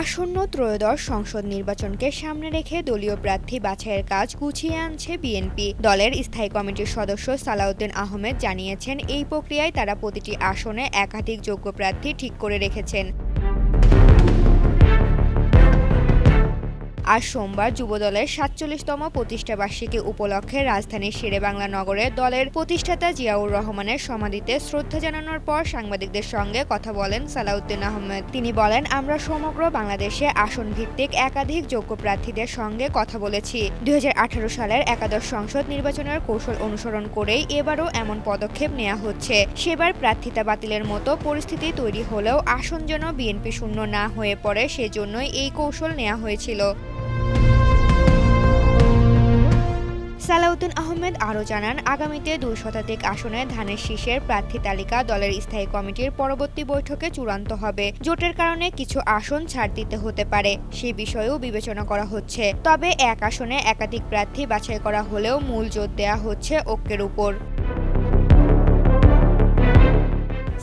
আসন্ন ত্রয়োদশ সংসদ নির্বাচনকে সামনে রেখে দলীয় প্রার্থী বাছাইয়ের কাজ গুছিয়ে আনছে বিএনপি। দলের স্থায়ী কমিটির সদস্য সালাউদ্দিন আহমেদ জানিয়েছেন, এই প্রক্রিয়ায় তারা প্রতিটি আসনে একাধিক যোগ্য প্রার্থী ঠিক করে রেখেছেন। আজ সোমবার যুবদলের ৪৭তম প্রতিষ্ঠাবার্ষিকী উপলক্ষে রাজধানীর শেরেবাংলা নগরে দলের প্রতিষ্ঠাতা জিয়াউর রহমানের সমাধিতে শ্রদ্ধা জানানোর পর সাংবাদিকদের সঙ্গে কথা বলেন সালাউদ্দিন আহমেদ। তিনি বলেন, আমরা সমগ্র বাংলাদেশে আসন ভিত্তিক একাধিক যোগ্য প্রার্থীদের সঙ্গে কথা বলেছি। ২০১৮ সালের একাদশ সংসদ নির্বাচনের কৌশল অনুসরণ করেই এবারও এমন পদক্ষেপ নেওয়া হচ্ছে। সেবার প্রার্থিতা বাতিলের মতো পরিস্থিতি তৈরি হলেও আসন যেন বিএনপি শূন্য না হয়ে পড়ে, সেজন্যই এই কৌশল নেওয়া হয়েছিল। সালাউদ্দিন আহমেদ আরও জানান, আগামীতে ২ শতাধিক আসনে ধানের শীষের প্রার্থী তালিকা দলের স্থায়ী কমিটির পরবর্তী বৈঠকে চূড়ান্ত হবে। জোটের কারণে কিছু আসন ছাড় দিতে হতে পারে, সে বিষয়েও বিবেচনা করা হচ্ছে। তবে এক আসনে একাধিক প্রার্থী বাছাই করা হলেও মূল জোর দেয়া হচ্ছে ঐক্যের উপর।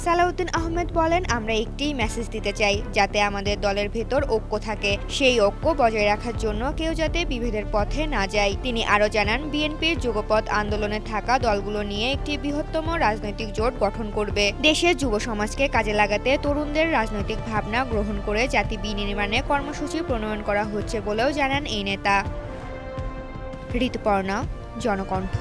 সালাউদ্দিন আহমেদ বলেন, আমরা একটি মেসেজ দিতে চাই, যাতে আমাদের দলের ভেতর ঐক্য থাকে। সেই ঐক্য বজায় রাখার জন্য কেউ যাতে বিভেদের পথে না যায়। তিনি আরও জানান, বিএনপির যুগপৎ আন্দোলনে থাকা দলগুলো নিয়ে একটি বৃহত্তম রাজনৈতিক জোট গঠন করবে। দেশের যুব সমাজকে কাজে লাগাতে তরুণদের রাজনৈতিক ভাবনা গ্রহণ করে জাতি বিনির্মাণে কর্মসূচি প্রণয়ন করা হচ্ছে বলেও জানান এই নেতা। ঋতুপর্ণা, জনকণ্ঠ।